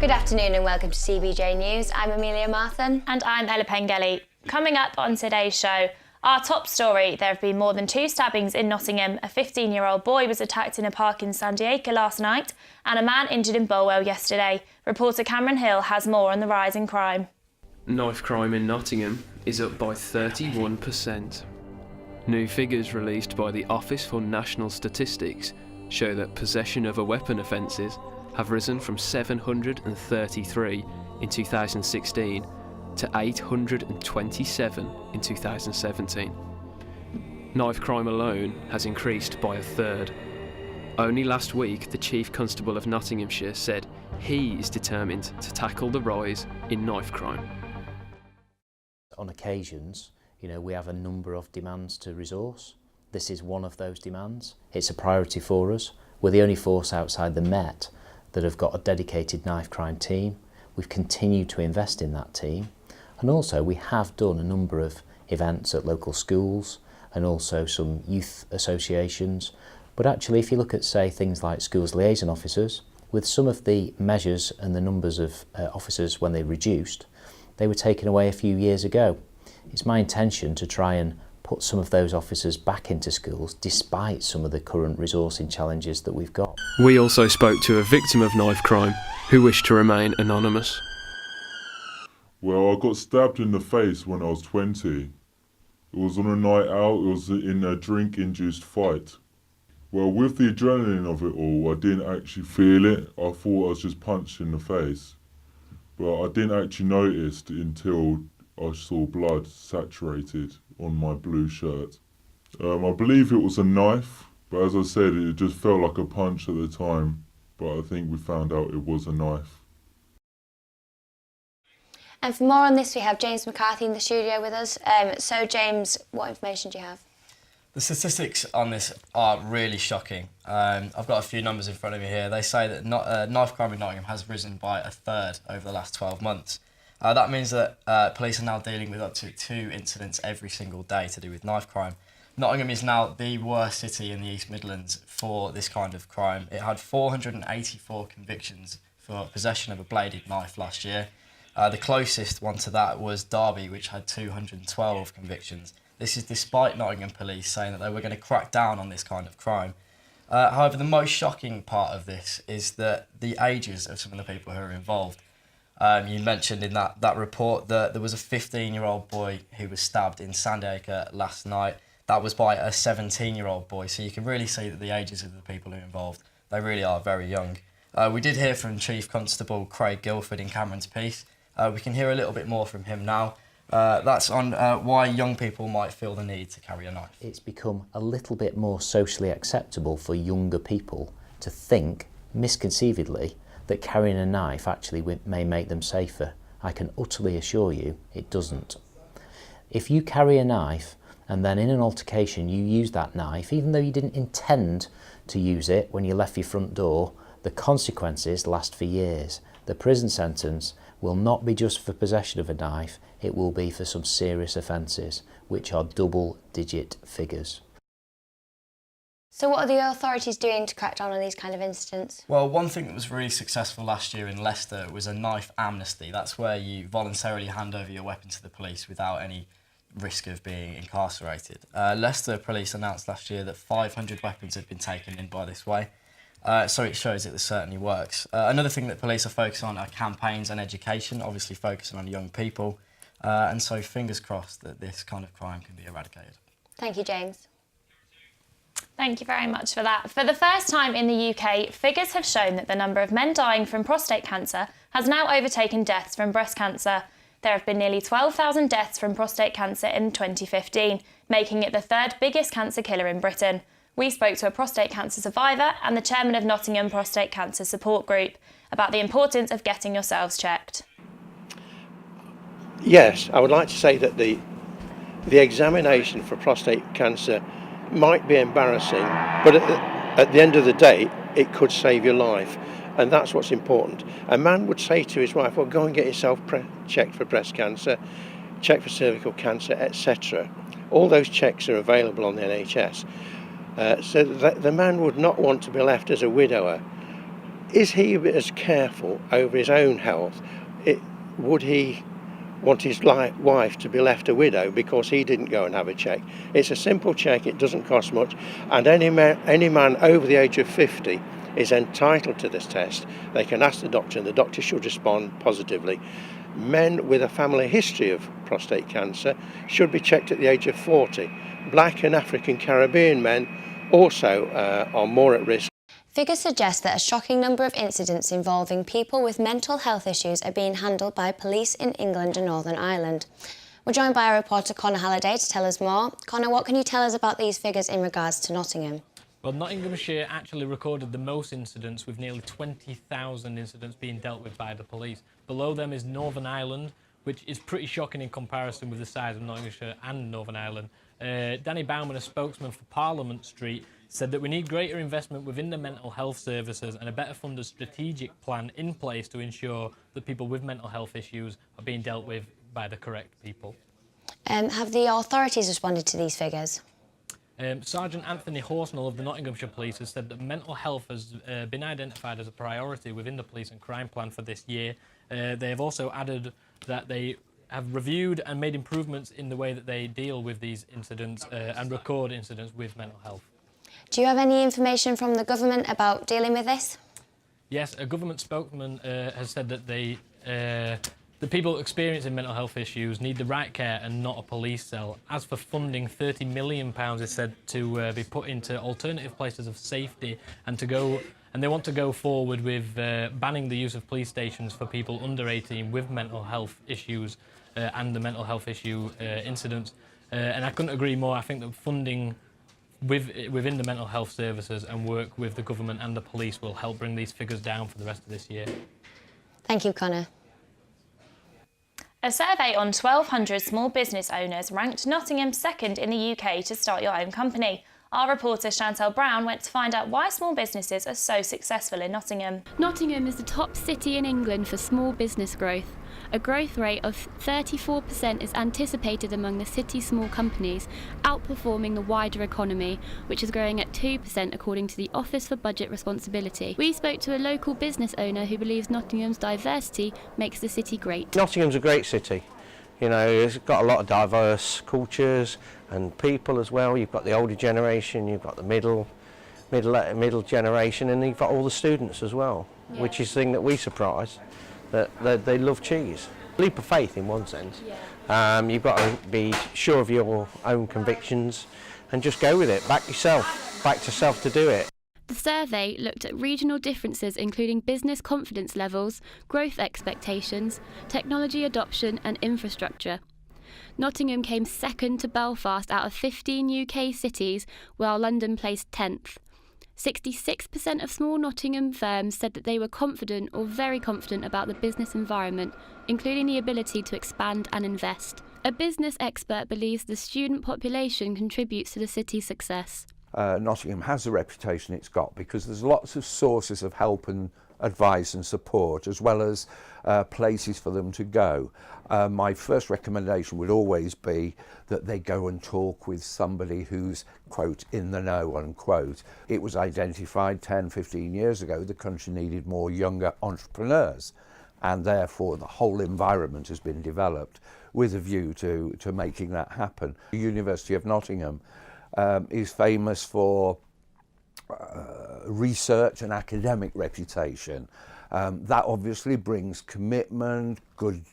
Good afternoon and welcome to CBJ News. I'm Amelia Marson. And I'm Ella Pengelly. Coming up on today's show, our top story: there have been more than 2 stabbings in Nottingham, a 15-year-old boy was attacked in a park in San Diego last night, and a man injured in Bulwell yesterday. Reporter Cameron Hill has more on the rise in crime. Knife crime in Nottingham is up by 31%. New figures released by the Office for National Statistics show that possession of a weapon offences have risen from 733 in 2016 to 827 in 2017. Knife crime alone has increased by a third. Only last week, the Chief Constable of Nottinghamshire said he is determined to tackle the rise in knife crime. On occasions, we have a number of demands to resource. This is one of those demands. It's a priority for us. We're the only force outside the Met that have got a dedicated knife crime team. We've continued to invest in that team. And also we have done a number of events at local schools and also some youth associations. But actually, if you look at, say, things like schools liaison officers, with some of the measures and the numbers of officers when they reduced, they were taken away a few years ago. It's my intention to try and put some of those officers back into schools despite some of the current resourcing challenges that we've got. We also spoke to a victim of knife crime who wished to remain anonymous. Well, I got stabbed in the face when I was 20. It was on a night out, it was in a drink-induced fight. Well, with the adrenaline of it all, I didn't actually feel it. I thought I was just punched in the face. But I didn't actually notice until I saw blood saturated on my blue shirt. I believe it was a knife, but as I said, it just felt like a punch at the time. But I think we found out it was a knife. And for more on this, we have James McCarthy in the studio with us. So James, what information do you have? The statistics on this are really shocking. I've got a few numbers in front of me here. They say that knife crime in Nottingham has risen by a third over the last 12 months. That means that police are now dealing with up to 2 incidents every single day to do with knife crime. Nottingham is now the worst city in the East Midlands for this kind of crime. It had 484 convictions for possession of a bladed knife last year. The closest one to that was Derby, which had 212 convictions. This is despite Nottingham police saying that they were going to crack down on this kind of crime. However, the most shocking part of this is that the ages of some of the people who are involved. You mentioned in that report that there was a 15-year-old boy who was stabbed in San Diego last night. That was by a 17-year-old boy. So you can really see that the ages of the people who are involved, they really are very young. We did hear from Chief Constable Craig Guilford in Cameron's piece. We can hear a little bit more from him now. That's on why young people might feel the need to carry a knife. It's become a little bit more socially acceptable for younger people to think, misconceivedly, that carrying a knife actually may make them safer. I can utterly assure you it doesn't. If you carry a knife and then in an altercation you use that knife, even though you didn't intend to use it when you left your front door, the consequences last for years. The prison sentence will not be just for possession of a knife, it will be for some serious offences, which are double-digit figures. So what are the authorities doing to crack down on these kind of incidents? Well, one thing that was really successful last year in Leicester was a knife amnesty. That's where you voluntarily hand over your weapon to the police without any risk of being incarcerated. Leicester police announced last year that 500 weapons had been taken in by this way. So it shows that this certainly works. Another thing that police are focused on are campaigns and education, obviously focusing on young people. And so fingers crossed that this kind of crime can be eradicated. Thank you, James. Thank you very much for that. For the first time in the UK, figures have shown that the number of men dying from prostate cancer has now overtaken deaths from breast cancer. There have been nearly 12,000 deaths from prostate cancer in 2015, making it the 3rd biggest cancer killer in Britain. We spoke to a prostate cancer survivor and the chairman of Nottingham Prostate Cancer Support Group about the importance of getting yourselves checked. Yes, I would like to say that the examination for prostate cancer might be embarrassing, but at the end of the day, it could save your life, and that's what's important. A man would say to his wife, well, go and get yourself checked for breast cancer, check for cervical cancer, etc. All those checks are available on the NHS. So the man would not want to be left as a widower. is he as careful over his own health? Would he want his wife to be left a widow because he didn't go and have a check? It's a simple check, it doesn't cost much, and any man over the age of 50 is entitled to this test. They can ask the doctor and the doctor should respond positively. Men with a family history of prostate cancer should be checked at the age of 40. Black and African Caribbean men also are more at risk. Figures suggest that a shocking number of incidents involving people with mental health issues are being handled by police in England and Northern Ireland. We're joined by our reporter Connor Halliday to tell us more. Connor, what can you tell us about these figures in regards to Nottingham? Well, Nottinghamshire actually recorded the most incidents, with nearly 20,000 incidents being dealt with by the police. Below them is Northern Ireland, which is pretty shocking in comparison with the size of Nottinghamshire and Northern Ireland. Danny Bowman, a spokesman for Parliament Street, said that we need greater investment within the mental health services and a better funded strategic plan in place to ensure that people with mental health issues are being dealt with by the correct people. Have the authorities responded to these figures? Sergeant Anthony Horsnell of the Nottinghamshire Police has said that mental health has been identified as a priority within the police and crime plan for this year. They have also added that they have reviewed and made improvements in the way that they deal with these incidents and record incidents with mental health. Do you have any information from the government about dealing with this? Yes, a government spokesman has said that the people experiencing mental health issues need the right care and not a police cell. As for funding, £30 million is said to be put into alternative places of safety, and they want to go forward with banning the use of police stations for people under 18 with mental health issues and the mental health issue incidents. And I couldn't agree more. I think that funding within the mental health services and work with the government and the police will help bring these figures down for the rest of this year. Thank you, Connor. A survey on 1,200 small business owners ranked Nottingham second in the UK to start your own company. Our reporter Chantel Brown went to find out why small businesses are so successful in Nottingham. Nottingham is the top city in England for small business growth. A growth rate of 34% is anticipated among the city's small companies, outperforming the wider economy, which is growing at 2% according to the Office for Budget Responsibility. We spoke to a local business owner who believes Nottingham's diversity makes the city great. Nottingham's a great city. You know, it's got a lot of diverse cultures and people as well. You've got the older generation, you've got the middle generation, and you've got all the students as well, which is the thing that we surprise, that they love cheese. Leap of faith in one sense. You've got to be sure of your own convictions and just go with it. Back yourself to do it. The survey looked at regional differences including business confidence levels, growth expectations, technology adoption and infrastructure. Nottingham came second to Belfast out of 15 UK cities, while London placed 10th. 66% of small Nottingham firms said that they were confident or very confident about the business environment, including the ability to expand and invest. A business expert believes the student population contributes to the city's success. Nottingham has the reputation it's got because there's lots of sources of help and advice and support, as well as places for them to go. My first recommendation would always be that they go and talk with somebody who's, quote, in the know, unquote. It was identified 10, 15 years ago the country needed more younger entrepreneurs, and therefore the whole environment has been developed with a view to making that happen. The University of Nottingham is famous for research and academic reputation. That obviously brings commitment, good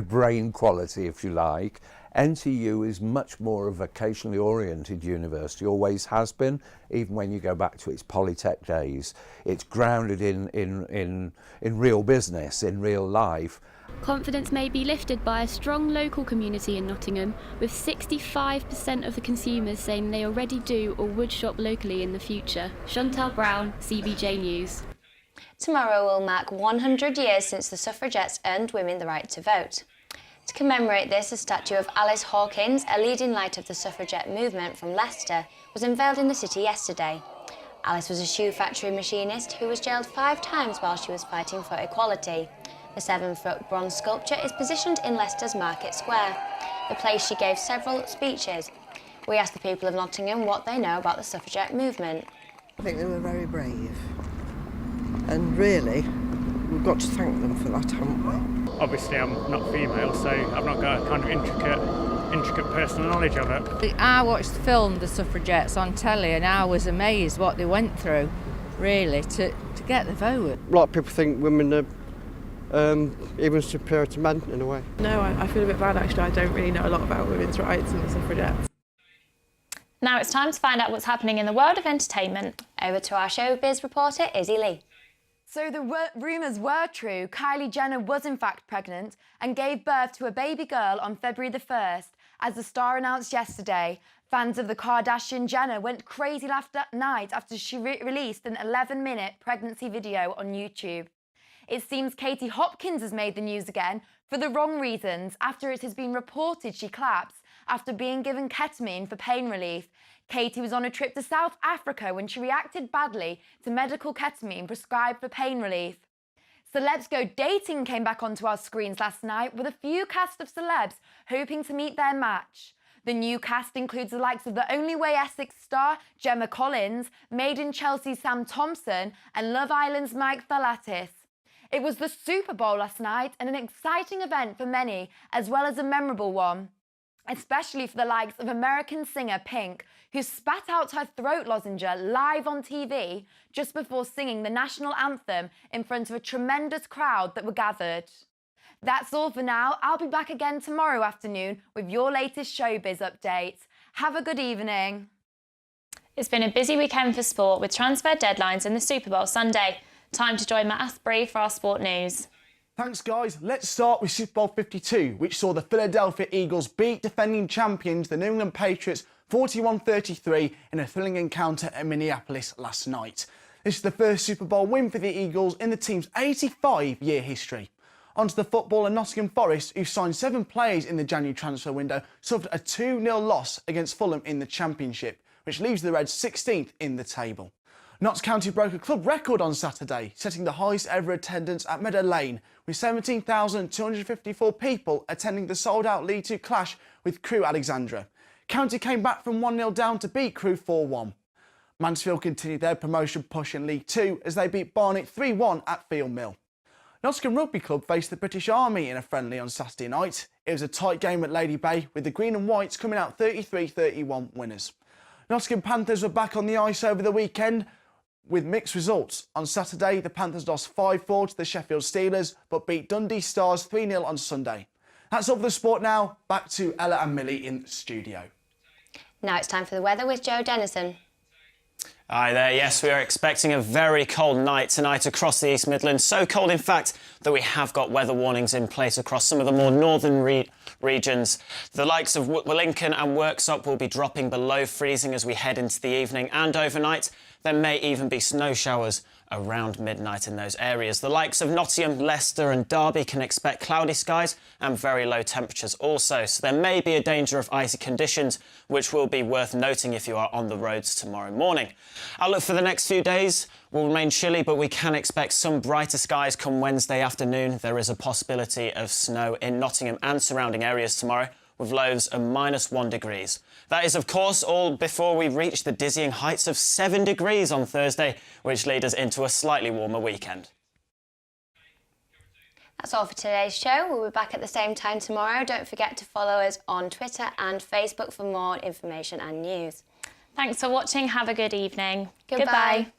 brain quality, if you like. NTU is much more a vocationally oriented university, always has been, even when you go back to its Polytech days. It's grounded in real business, in real life. Confidence may be lifted by a strong local community in Nottingham, with 65% of the consumers saying they already do or would shop locally in the future. Chantel Brown, CBJ News. Tomorrow will mark 100 years since the suffragettes earned women the right to vote. To commemorate this, a statue of Alice Hawkins, a leading light of the suffragette movement from Leicester, was unveiled in the city yesterday. Alice was a shoe factory machinist who was jailed 5 times while she was fighting for equality. The 7-foot bronze sculpture is positioned in Leicester's Market Square, the place she gave several speeches. We asked the people of Nottingham what they know about the suffragette movement. I think they were very brave. And really, we've got to thank them for that, haven't we? Obviously, I'm not female, so I've not got a kind of intricate personal knowledge of it. I watched the film The Suffragettes on telly, and I was amazed what they went through, really, to get the vote. A lot of people think women are even superior to men in a way. No, I feel a bit bad actually. I don't really know a lot about women's rights and the suffragettes. Now it's time to find out what's happening in the world of entertainment. Over to our showbiz reporter, Izzy Lee. So the rumours were true. Kylie Jenner was in fact pregnant and gave birth to a baby girl on February the 1st. As the star announced yesterday, fans of the Kardashian-Jenner went crazy last night after she released an 11-minute pregnancy video on YouTube. It seems Katie Hopkins has made the news again for the wrong reasons after it has been reported she collapsed after being given ketamine for pain relief. Katie was on a trip to South Africa when she reacted badly to medical ketamine prescribed for pain relief. Celebs Go Dating came back onto our screens last night with a few cast of celebs hoping to meet their match. The new cast includes the likes of The Only Way Essex star Gemma Collins, Made in Chelsea's Sam Thompson and Love Island's Mike Thalatis. It was the Super Bowl last night and an exciting event for many, as well as a memorable one, especially for the likes of American singer Pink, who spat out her throat lozenge live on TV just before singing the national anthem in front of a tremendous crowd that were gathered. That's all for now. I'll be back again tomorrow afternoon with your latest showbiz update. Have a good evening. It's been a busy weekend for sport with transfer deadlines in the Super Bowl Sunday. Time to join Matt Asprey for our sport news. Thanks, guys. Let's start with Super Bowl 52, which saw the Philadelphia Eagles beat defending champions, the New England Patriots, 41-33 in a thrilling encounter at Minneapolis last night. This is the first Super Bowl win for the Eagles in the team's 85-year history. Onto the football, and Nottingham Forest, who signed 7 players in the January transfer window, suffered a 2-0 loss against Fulham in the Championship, which leaves the Reds 16th in the table. Notts County broke a club record on Saturday, setting the highest ever attendance at Meadow Lane, with 17,254 people attending the sold-out League 2 clash with Crewe Alexandra. County came back from 1-0 down to beat Crewe 4-1. Mansfield continued their promotion push in League 2 as they beat Barnet 3-1 at Field Mill. Nottingham Rugby Club faced the British Army in a friendly on Saturday night. It was a tight game at Lady Bay, with the Green and Whites coming out 33-31 winners. Nottingham Panthers were back on the ice over the weekend, with mixed results. On Saturday, the Panthers lost 5-4 to the Sheffield Steelers, but beat Dundee Stars 3-0 on Sunday. That's all for the sport now. Back to Ella and Millie in the studio. Now it's time for the weather with Joe Dennison. Hi there, yes, we are expecting a very cold night tonight across the East Midlands. So cold, in fact, that we have got weather warnings in place across some of the more northern regions. The likes of Lincoln and Worksop will be dropping below freezing as we head into the evening, and overnight there may even be snow showers around midnight in those areas. The likes of Nottingham, Leicester and Derby can expect cloudy skies and very low temperatures also, so there may be a danger of icy conditions, which will be worth noting if you are on the roads tomorrow morning. Outlook for the next few days will remain chilly, but we can expect some brighter skies come Wednesday afternoon. There is a possibility of snow in Nottingham and surrounding areas tomorrow, with lows of -1 degrees. That is, of course, all before we reach the dizzying heights of 7 degrees on Thursday, which lead us into a slightly warmer weekend. That's all for today's show. We'll be back at the same time tomorrow. Don't forget to follow us on Twitter and Facebook for more information and news. Thanks for watching. Have a good evening. Goodbye.